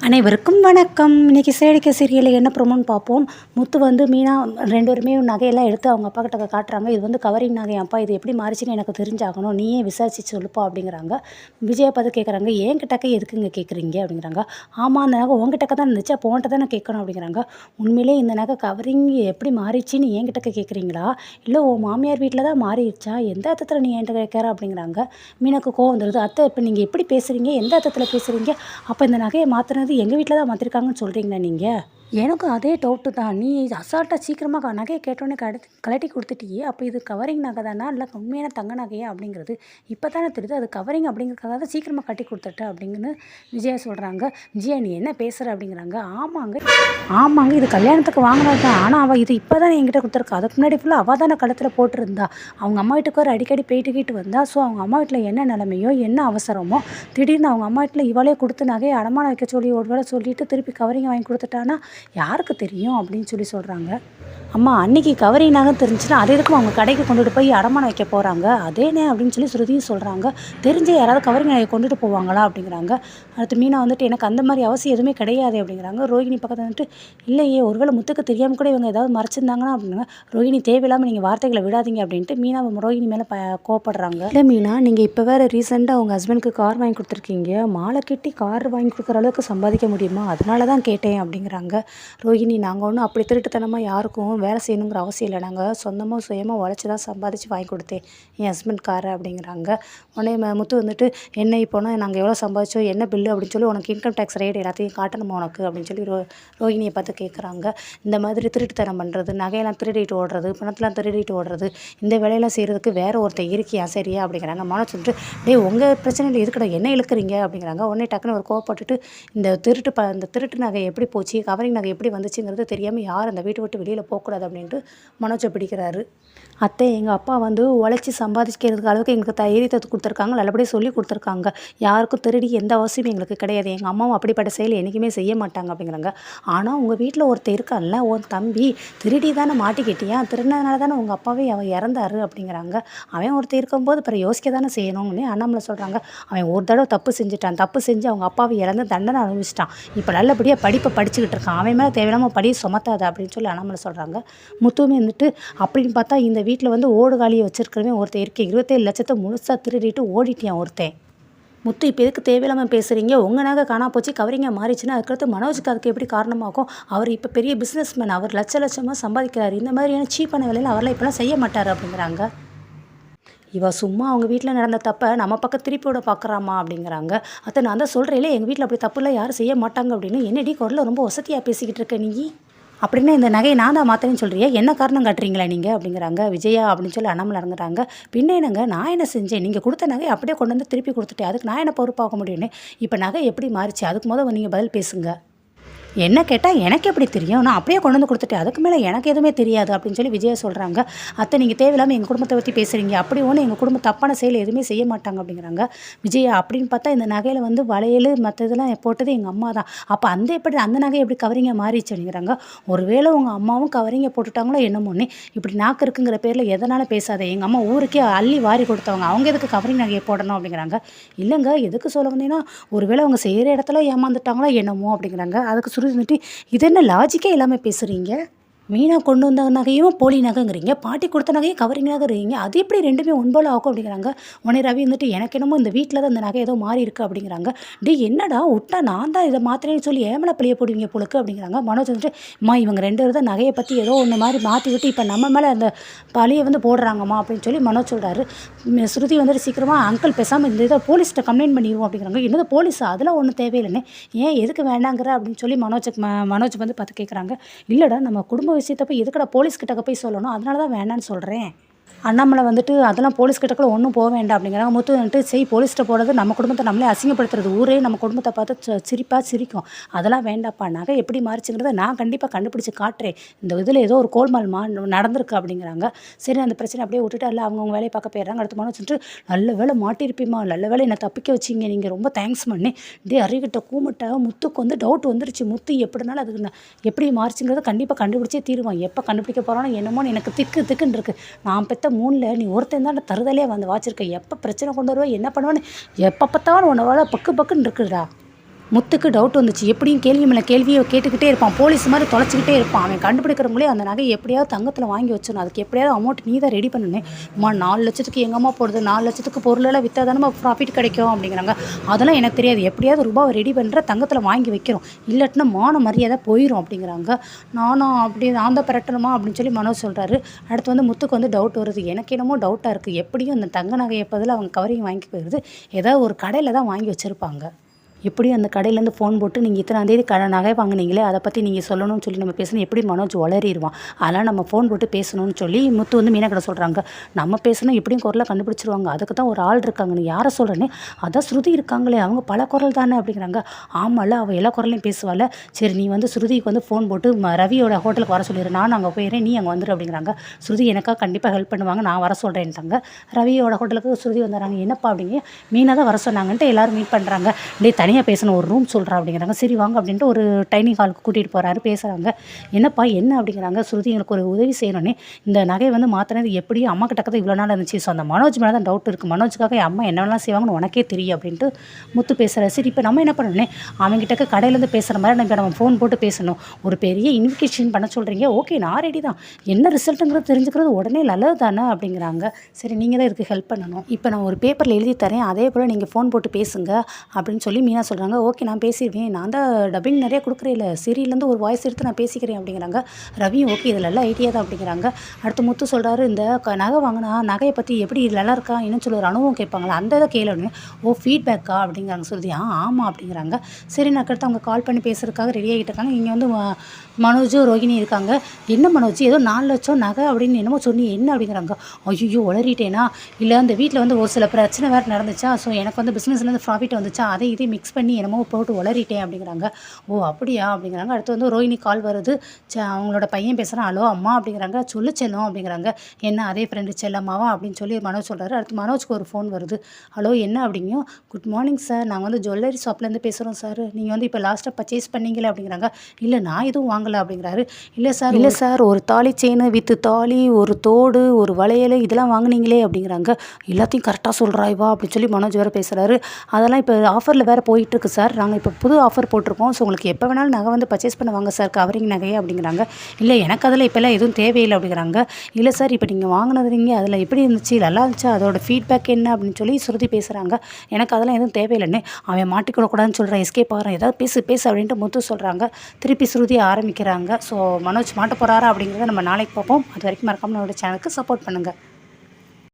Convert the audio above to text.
அனைவருக்கும் வணக்கம். இன்றைக்கி சேடிக்க சீரியலில் என்ன ப்ரோமோன்னு பார்ப்போம். முத்து வந்து மீனா 2 பேருமே நகையெல்லாம் எடுத்து அவங்க அப்பா கிட்ட காட்டுறாங்க. இது வந்து கவரிங் நகையாப்பா, இது எப்படி மாறிச்சுன்னு எனக்கு தெரிஞ்சாகணும், நீயே விசாரிச்சு சொல்லுப்பா அப்படிங்கிறாங்க. விஜயை பார்த்து கேட்குறாங்க, என்கிட்டக்க எதுக்குங்க கேட்குறீங்க அப்படிங்கிறாங்க. ஆமாம், அந்த நகை உங்ககிட்டக்க தான் இருந்துச்சு, அப்போ உன்கிட்ட தானே கேட்கணும் அப்படிங்கிறாங்க. உண்மையிலே இந்த நகை கவரிங் எப்படி மாறிச்சின்னு என்கிட்டக்க கேட்குறீங்களா, இல்லை உன் மாமியார் வீட்டில் தான் மாறிடுச்சா, எந்த அர்த்தத்தில் நீ என்கிட்ட கேட்குற அப்படிங்கிறாங்க. மீனாக்கு கோவம் வந்துடுது. அத்தை, இப்போ நீங்கள் எப்படி பேசுகிறீங்க, எந்த அர்த்தத்தில் பேசுகிறீங்க, அப்போ இந்த நகையை மாற்றினது எங்கள் வீட்டில் தான் மாற்றிருக்காங்கன்னு சொல்கிறீங்களா நீங்கள்? எனக்கும் அதே டவுட்டு தான். நீ அசால்ட்டாக சீக்கிரமாக நகையை கேட்டோன்னே கழட்டி கொடுத்துட்டியே, அப்போ இது கவரிங் நகை தானா, இல்லை உண்மையான தங்க நகையா அப்படிங்கிறது இப்போ தானே தெரியுது. அது கவரிங் அப்படிங்கிறதுக்காக தான் சீக்கிரமாக கட்டி கொடுத்துட்டேன் அப்படின்னு விஜயா சொல்கிறாங்க. விஜயா, நீ என்ன பேசுகிற அப்படிங்கிறாங்க. ஆமாங்க, இது கல்யாணத்துக்கு வாங்கினது தான், ஆனால் அவள் இது இப்போ தானே என்கிட்ட கொடுத்துருக்கா. அதுக்கு முன்னாடி ஃபுல்லாக அவள் தானே கழுத்தில் போட்டிருந்தா. அவங்க அம்மா வீட்டுக்கு ஒரு அடிக்கடி போயிட்டுக்கிட்டு வந்தா. ஸோ அவங்க அம்மா வீட்டில் என்ன நிலைமையோ என்ன அவசரமோ திடீர்னு அவங்க அம்மா வீட்டில் இவளே கொடுத்து நகையை அடமானம் வைக்க சொல்லி ஒரு வேளை சொல்லிவிட்டு திருப்பி கவரிங் வாங்கி கொடுத்துட்டானா யாருக்கு தெரியும் அப்படின்னு சொல்கிறாங்க. அம்மா, அன்றைக்கி கவரிங் நகை தெரிஞ்சுன்னா அது எதுக்கும் அவங்க கடைக்கு கொண்டுட்டு போய் அடமானம் வைக்க போகிறாங்க, அதேனே அப்படின்னு சொல்லி ஸ்ருதியும் சொல்கிறாங்க. தெரிஞ்ச யாராவது கவரிங் நகையை கொண்டுட்டு போவாங்களா அப்படிங்கிறாங்க. அடுத்து மீனா வந்துட்டு, எனக்கு அந்த மாதிரி அவசியம் எதுவுமே கிடையாது அப்படிங்கிறாங்க. ரோஹிணி பக்கத்தில் வந்துட்டு, இல்லையே, ஒருவேளை முத்துக்கு தெரியாமல் கூட இவங்க ஏதாவது மறைச்சிருந்தாங்கன்னா அப்படின்னா. ரோஹிணி, தேவையில்லாமல் நீங்கள் வார்த்தைகளை விடாதீங்க அப்படின்ட்டு மீனா ரோஹிணி மேலே கோவப்படுறாங்க. இல்லை மீனா, நீங்கள் இப்போ வேறு ரீசெண்டாக உங்கள் ஹஸ்பண்டுக்கு கார் வாங்கி கொடுத்துருக்கீங்க, மாலை கட்டி கார் வாங்கி கொடுக்குற அளவுக்கு சம்பாதிக்க முடியுமா, அதனால தான் கேட்டேன் அப்படிங்கிறாங்க. ரோஹிணி, நாங்கள் ஒன்றும் அப்படி திருட்டுத்தனமாக யாருக்கும் வேலை செய்யணுங்கிற அவசியம் இல்லை, நாங்கள் சொந்தமாக சுயமாக உழைச்சி தான் சம்பாதிச்சு வாங்கி கொடுத்தேன் என் ஹஸ்பண்ட் காரை அப்படிங்கிறாங்க. உடனே முத்து வந்துட்டு, என்ன இப்போனா நாங்கள் எவ்வளோ சம்பாதிச்சோம், என்ன பில்லு அப்படின்னு சொல்லி உனக்கு இன்கம் டேக்ஸ் ரேட் எல்லாத்தையும் காட்டணுமா உனக்கு அப்படின்னு சொல்லி ரோஹிணியை பார்த்து கேட்குறாங்க. இந்த மாதிரி திருட்டுத்தனம் பண்ணுறது, நகையெல்லாம் திருடிட்டு ஓடுறது, பணத்தெலாம் திருடிட்டு ஓடுறது, இந்த வேலையெல்லாம் செய்கிறதுக்கு வேறு ஒருத்தர் இருக்கியா சரியா அப்படிங்கிறாங்க. மனோஜ் வந்துட்டு, டேய், உங்கள் பிரச்சனையில் எதுக்கடா என்ன இழுக்கிறீங்க அப்படிங்கிறாங்க. உடனே டக்குன்னு ஒரு கோவப்பட்டுட்டு, இந்த திருட்டு நகை எப்படி போச்சு, கவரிங் நகை எப்படி வந்துச்சுங்கிறது தெரியாமல் யார் அந்த வீட்டை விட்டு வெளியில் போகக்கூடாது அப்படின்ட்டு மனோஜை பிடிக்கிறாரு. அத்தை, எங்கள் அப்பா வந்து உழைச்சி சம்பாதிக்கிறதுக்கு அளவுக்கு எங்களுக்கு தைரியத்தை கொடுத்துருக்காங்க, நல்லபடியாக சொல்லி கொடுத்துருக்காங்க, யாருக்கும் திருடி எந்த அவசியமும் எங்களுக்கு கிடையாது, எங்கள் அம்மாவும் அப்படிப்பட்ட செயல் என்றைக்குமே செய்ய மாட்டாங்க அப்படிங்கிறாங்க. ஆனால் உங்கள் வீட்டில் ஒருத்தர் இருக்கான்ல, உன் தம்பி திருடி தானே மாட்டிக்கிட்டியா, திருடினதுனால தானே உங்கள் அப்பாவே அவன் இறந்தாரு அப்படிங்கிறாங்க. அவன் ஒருத்தர் இருக்கும்போது அப்புறம் யோசிக்க தானே செய்யணும்னு அண்ணாமலை சொல்கிறாங்க. அவன் ஒரு தடவை தப்பு செஞ்சுட்டான், தப்பு செஞ்சு அவங்க அப்பாவை இறந்து தண்டனை அனுபவிச்சிட்டான், இப்போ நல்லபடியாக படிப்பை படிச்சுக்கிட்டு இருக்கான், அவன் மேலே தேவையில்லாமல் படியை சுமத்தாது அப்படின்னு சொல்லி அண்ணாமலை சொல்கிறாங்க. முத்துவுமே வந்துட்டு, அப்படின்னு பார்த்தா இந்த வீட்டில் வந்து ஓடுகாலியை வச்சுருக்கிறவன் ஒருத்தர் இருக்கேன், 27 லட்சத்தை முழுசாக திருடிட்டு ஓடிட்டியான் ஒருத்தன். முத்து, இப்போ எதுக்கு தேவையில்லாமல் பேசுகிறீங்க, உங்கள் நகை காணா போச்சு, கவரிங்க மாறிச்சுன்னா அதுக்கடுத்து மனோஜுக்கு அதுக்கு எப்படி காரணமாகும், அவர் இப்போ பெரிய பிஸ்னஸ்மேன், அவர் லட்சமாக சம்பாதிக்கிறார், இந்த மாதிரியான சீப்பான வேலையில் அவரெல்லாம் இப்போலாம் செய்ய மாட்டார் அப்படிங்கிறாங்க. இவ சும்மா அவங்க வீட்டில் நடந்த தப்பை நம்ம பக்கம் திருப்பியோட பார்க்குறாமா அப்படிங்கிறாங்க. அத்தை, நான் தான் சொல்கிறேன், எங்கள் வீட்டில் அப்படி தப்புலாம் யாரும் செய்ய மாட்டாங்க அப்படின்னு. என்னடி குரலில் ரொம்ப வசதியாக பேசிக்கிட்டு இருக்க நீ அப்படின்னா, இந்த நகையை நான் தான் மாற்றேன்னு சொல்கிறியா, என்ன காரணம் காட்டுறீங்களா நீங்கள் அப்படிங்கிறாங்க. விஜயா அப்படின்னு சொல்லி அண்ணாமலை இறங்குறாங்க. பின்ன என்னங்க, நான் என்ன செஞ்சேன், நீங்கள் கொடுத்த நகை அப்படியே கொண்டு வந்து திருப்பி கொடுத்துட்டேன், அதுக்கு நான் என்ன பொறுப்பாக முடியும்னு. இப்போ நகை எப்படி மாறிச்சு, அதுக்கு முதல் நீங்கள் பதில் பேசுங்க. என்ன கேட்டால் எனக்கு எப்படி தெரியும், நான் அப்படியே கொண்டு வந்து கொடுத்துட்டேன், அதுக்கு மேலே எனக்கு எதுவுமே தெரியாது அப்படின்னு சொல்லி விஜயா சொல்கிறாங்க. அத்தை, நீங்கள் தேவையில்லாமல் எங்கள் குடும்பத்தை பற்றி பேசுகிறீங்க, அப்படி ஒன்று எங்கள் குடும்பம் தப்பான செயல் எதுவுமே செய்ய மாட்டாங்க அப்படிங்கிறாங்க. விஜயா, அப்படின்னு பார்த்தா இந்த நகையில் வந்து வளையல் மற்றதெல்லாம் போட்டது எங்கள் அம்மா தான், அப்போ அந்த நகை எப்படி கவரிங்க மாறிச்சு அப்படிங்கிறாங்க. ஒருவேளை உங்கள் அம்மாவும் கவரிங்க போட்டுட்டாங்களோ என்னமோன்னு, இப்படி நாக்கு இருக்குங்கிற பேரில் எதனால் பேசாத, எங்கள் அம்மா ஊருக்கே அள்ளி வாரி கொடுத்தவங்க, அவங்க எதுக்கு கவரிங் நகையை போடணும் அப்படிங்கிறாங்க. இல்லைங்க, எதுக்கு சொல்ல வந்தீங்கன்னா, ஒருவேளை அவங்க செய்கிற இடத்துல ஏமாந்துட்டாங்களோ என்னமோ அப்படிங்கிறாங்க. அதுக்கு வந்துட்டு, இது என்ன லாஜிக்கே இல்லாமல் பேசுகிறீங்க, மீனா கொண்டு வந்த நகையும் போலி நகைங்கிறீங்க, பாட்டி கொடுத்த நகையும் கவரிங் நகைறீங்க, அது எப்படி ரெண்டுமே ஒன்போல ஆகும் அப்படிங்கிறாங்க. உடனே ரவி வந்துட்டு, எனக்கு என்னமோ இந்த வீட்டில் தான் இந்த நகை ஏதோ மாறி இருக்குது அப்படிங்கிறாங்க. என்னடா விட்டா நான் தான் இதை மாத்திரேன்னு சொல்லி ஏமலை பழிய போடுவீங்க பொழுக்கு அப்படிங்கிறாங்க. மனோஜ் வந்துட்டு, இவங்க 2 பேரும் தான் நகையை பற்றி ஏதோ ஒன்று மாதிரி மாற்றி விட்டு இப்போ நம்ம மேலே அந்த பழியை வந்து போடுறாங்கம்மா அப்படின்னு சொல்லி மனோஜ் சொல்கிறாரு. ஸ்ருதி வந்துட்டு, சீக்கிரமாக அங்கிள் பேசாமல் இந்த இதை போலீஸ்கிட்ட கம்ப்ளைண்ட் பண்ணிடுவோம் அப்படிங்கிறாங்க. என்னது போலீஸா, அதெல்லாம் ஒன்றும் தேவையில்லைன்னு, ஏன் எதுக்கு வேண்டாங்கிற அப்படின்னு சொல்லி மனோஜ் வந்து பார்த்து கேட்குறாங்க. இல்லைடா, நம்ம குடும்ப விஷயத்தை போய் எதுக்கடா போலீஸ்கிட்ட போய் சொல்லணும், அதனால தான் வேணான்னு சொல்கிறேன். அண்ணாமலை வந்துட்டு, அதெல்லாம் போலீஸ்கிட்டக்குள்ள ஒன்றும் போக வேண்டாம் அப்படிங்கிறாங்க. முத்து வந்துட்டு, போலீஸ்கிட்ட போகிறது நம்ம குடும்பத்தை நம்மளே அசிங்கப்படுத்துறது, ஊரே நம்ம குடும்பத்தை பார்த்து சிரிக்கும், அதெல்லாம் வேண்டாப்பா, நகை எப்படி மாறிச்சுங்கிறத நான் கண்டிப்பாக கண்டுபிடிச்சி காட்டுறேன், இந்த இதில் ஏதோ ஒரு கோல்மால் நடந்திருக்கு அப்படிங்கிறாங்க. சரி, அந்த பிரச்சனை அப்படியே விட்டுட்டு எல்லாம் அவங்கவுங்க வேலையை பார்க்க போயிடுறாங்க. அடுத்த மனு வச்சுட்டு, நல்ல வேலை மாட்டிருப்பீமா, நல்ல வேலை என்னை தப்பிக்க வச்சிங்க, நீங்கள் ரொம்ப தேங்க்ஸ் பண்ணி. அறிகிட்ட கூமிட்ட முத்துக்கு வந்து டவுட் வந்துருச்சு, முத்து எப்படினாலும் அதுக்கு எப்படி மாறிச்சுங்கிறத கண்டிப்பாக கண்டுபிடிச்சே தீருவான், எப்போ கண்டுபிடிக்க போகிறானோ என்னமோன்னு எனக்கு திக்குன்னு இருக்குது, நான் பெற்ற 3ல் நீ ஒருத்தன் தான் தருதலே வந்து வாச்சிருக்க, எப்போ பிரச்சனை கொண்டு வருவா, என்ன பண்ணுவான்னு எப்போ பார்த்தாலும் உன்னோட பக்குன்னு இருக்குதுடா. முத்துக்கு டவுட் வந்துச்சு. எப்படியும் கேள்வி மேல கேள்விய கேட்டுக்கிட்டே இருப்பான். போலீஸ் மாரி தொலைச்சுக்கிட்டே இருப்பான். அவன் கண்டுபிடிக்கிறவங்களே அந்த நகைய எப்படியாவது தங்கத்துல வாங்கி வச்சிடணும். அதுக்கு எப்படியாவது அமௌண்ட் நீ தான் ரெடி பண்ணணும். அம்மா 4,00,000க்கு எங்கம்மா போறது? 4,00,000க்கு பொருளெல்லாம் வித்தா தானம்மா ப்ராஃபிட் கிடைக்கும் அப்படிங்கிறாங்க. அதெல்லாம் எனக்கு தெரியாது. எப்படியாவது ரூபாவ ரெடி பண்ற, தங்கத்துல வாங்கி வைக்கிறோம். இல்லாட்டினா மான மரியாதை போயிரும் அப்படிங்கிறாங்க. நான் தான் பெரட்டணுமா அப்படின்னு சொல்லி மனோஜ் சொல்றாரு. அடுத்து வந்து முத்துக்கு வந்து டவுட் வருது. எனக்கு என்னமோ டவுட்டா இருக்கு. எப்படியும் அந்த தங்க நகைய பதிலா அவங்க கவரிங் வாங்கி போயிருது. ஏதாவது ஒரு கடையில தான் வாங்கி வச்சிருப்பாங்க. எப்படியும் அந்த கடையிலேருந்து ஃபோன் போட்டு நீங்கள் இத்தனாந்தேதி நகை வாங்குனீங்களே அதை பற்றி நீங்கள் சொல்லணும்னு சொல்லி நம்ம பேசணும். எப்படி மனோஜ் உளறிடுவான். அதெல்லாம் நம்ம ஃபோன் போட்டு பேசணும்னு சொல்லி முத்து வந்து மீனா கிட்ட சொல்கிறாங்க. நம்ம பேசணும் எப்படியும் குரலை கண்டுபிடிச்சிருவாங்க. அதுக்கு தான் ஒரு ஆள் இருக்காங்க. நீ யாரை சொல்கிறேன்னு அதான் ஸ்ருதி இருக்காங்களே அவங்க பல குரல் தானே அப்படிங்கிறாங்க. ஆமாம்ல அவள் எல்லா குரலையும் பேசுவாள். சரி நீ வந்து ஸ்ருதிக்கு வந்து ஃபோன் போட்டு ரவியோட ஹோட்டலுக்கு வர சொல்லிடு. நான் அங்கே போயிடுறேன், நீ அங்கே வந்துடு அப்படிங்கிறாங்க. ஸ்ருதி எனக்காக கண்டிப்பாக ஹெல்ப் பண்ணுவாங்க, நான் வர சொல்கிறேன்ட்டாங்க. ரவியோட ஹோட்டலுக்கு ஸ்ருதி வந்துடுறாங்க. என்னப்பா அப்படிங்க மீனா தான் வர சொன்னாங்கன்ட்டு எல்லோரும் மீட் பண்ணுறாங்க. தனியாக பேசணும், ஒரு ரூம் சொல்கிறா அப்படிங்கிறாங்க. சரி வாங்க அப்படின்ட்டு ஒரு டைனிங் ஹாலுக்கு கூட்டிகிட்டு போகிறாரு. பேசுகிறாங்க. என்னப்பா என்ன அப்படிங்கிறாங்க. ஸ்ருதி எனக்கு ஒரு உதவி செய்யணுன்னே இந்த நகையை வந்து மாற்றினது எப்படியும் அம்மா கிட்ட தான் இவ்வளோ நாள் இருந்துச்சு. ஸோ அந்த மனோஜ் மேலே தான் டவுட் இருக்குது. மனோஜுக்காக என் அம்மா என்னெல்லாம் செய்வாங்கன்னு உனக்கே தெரியும் அப்படின்ட்டு முத்து பேசுகிறார். சரி இப்போ நம்ம என்ன பண்ணணுன்னே அவங்ககிட்ட கடையிலேருந்து பேசுகிற மாதிரி நம்ம ஃபோன் போட்டு பேசணும். ஒரு பெரிய இன்விகேஷன் பண்ண சொல்கிறீங்க. ஓகே நான் ரெடி தான். என்ன ரிசல்ட்டுங்கிறது தெரிஞ்சுக்கிறது உடனே நல்லது தானே அப்படிங்கிறாங்க. சரி நீங்கள் தான் இதுக்கு ஹெல்ப் பண்ணணும். இப்போ நான் ஒரு பேப்பரில் எழுதி தரேன், அதே போல் நீங்கள் ஃபோன் போட்டு பேசுங்க அப்படின்னு சொல்லி மீனா சொல்கிறாங்க. ஓகே நான் பேசிடுவேன், நான் தான் டப்பிங் நிறைய கொடுக்குறேன், சீரியல்லேருந்து ஒரு வாய்ஸ் எடுத்து நான் பேசிக்கிறேன் அப்படிங்கிறாங்க. ரவியும் ஓகே இதில் எல்லாம் ஐடியா தான் அப்படிங்கிறாங்க. அடுத்து முத்து சொல்கிறாரு. இந்த நகை வாங்கினா நகையை பற்றி எப்படி இது நல்லா இருக்கா இன்னும் சொல்ல ஒரு அனுபவம் கேட்பாங்களா அந்த இதை கேளுன்னு. ஓ ஃபீட்பேக்கா அப்படிங்கிறாங்க. சொல்லுது ஆமாம் அப்படிங்கிறாங்க. சரி நான் அடுத்து அவங்க கால் பண்ணி பேசுறதுக்காக ரெடி ஆகிட்டு இருக்காங்க. இங்கே வந்து மனோஜ் ரோகிணி இருக்காங்க. என்ன மனோஜ் ஏதோ 4 லட்சம் நகை அப்படின்னு என்னமோ சொன்னி என்ன அப்படிங்கிறாங்க. ஐயோ உளறிட்டேனா இல்லை அந்த வீட்டில் வந்து ஒரு சில பிரச்சனை வேறு நடந்துச்சா. ஸோ எனக்கு வந்து பிஸ்னஸ்லேருந்து ப்ராஃபிட் வந்துச்சா, அதை இதே மிக்ஸ் பண்ணி என்னமோ போட்டு உளறிட்டேன் அப்படிங்கிறாங்க. ஓ அப்படியா அப்படிங்கிறாங்க. அடுத்து வந்து ரோஹிணி கால் வருது. அவங்களோட பையன் பேசுகிறான். ஹலோ அம்மா அப்படிங்கிறாங்க. சொல்லு செல்லம் அப்படிங்கிறாங்க. என்ன அதே ஃப்ரெண்டு செல்லம்மாவா அப்படின்னு சொல்லி மனோஜ் சொல்கிறாரு. அடுத்து மனோஜ்க்கு ஒரு ஃபோன் வருது. ஹலோ என்ன அப்படிங்க. குட் மார்னிங் சார், நாங்கள் வந்து ஜுவல்லரி ஷாப்லேருந்து பேசுகிறோம் சார். நீங்கள் வந்து இப்போ லாஸ்ட்டாக பர்ச்சேஸ் பண்ணீங்களே அப்படிங்கிறாங்க. இல்லை நான் எதுவும் வாங்கலை அப்படிங்கிறாரு. இல்லை சார் ஒரு தாலி செயின் வித்து தாலி, ஒரு தோடு, ஒரு வளையல் இதெல்லாம் வாங்கினீங்களே அப்படிங்கிறாங்க. எல்லாத்தையும் கரெக்டாக சொல்கிறாய்வா அப்படின்னு சொல்லி மனோஜ் வேறு பேசுகிறாரு. அதெல்லாம் இப்போ ஆஃபரில் வேறு போயிட்டுருக்கு சார். நாங்கள் இப்போ புது ஆஃபர் போட்டிருக்கோம். ஸோ உங்களுக்கு எப்போ வேணாலும் நகை வந்து பர்ச்சேஸ் பண்ண வாங்க சார், கவரிங் நகையே அப்படிங்கிறாங்க. இல்லை எனக்கு அதில் இப்போல்லாம் எதுவும் தேவையில்லை அப்படிங்கிறாங்க. இல்லை சார் இப்போ நீங்கள் வாங்கினதுங்க அதில் எப்படி இருந்துச்சு, நல்லா இருந்துச்சா, அதோட ஃபீட்பேக் என்ன அப்படின்னு சொல்லி ஸ்ருதி பேசுகிறாங்க. எனக்கு அதெல்லாம் எதுவும் தேவையில்லைன்னு அவன் மாட்டிக்கொள்ளக்கூடாதுன்னு சொல்கிறேன். எஸ்கேப் ஆகிறேன், ஏதாவது பேசு அப்படின்ட்டு முத்து சொல்கிறாங்க. திருப்பி ஸ்ருதி ஆரம்பிக்கிறாங்க. ஸோ மனோஜ் மாட்ட போகிறாரா அப்படிங்கிறத நம்ம நாளைக்கு பார்ப்போம். அது வரைக்கும் மறக்காம நம்மளோட சேனலுக்கு சப்போர்ட் பண்ணுங்கள்.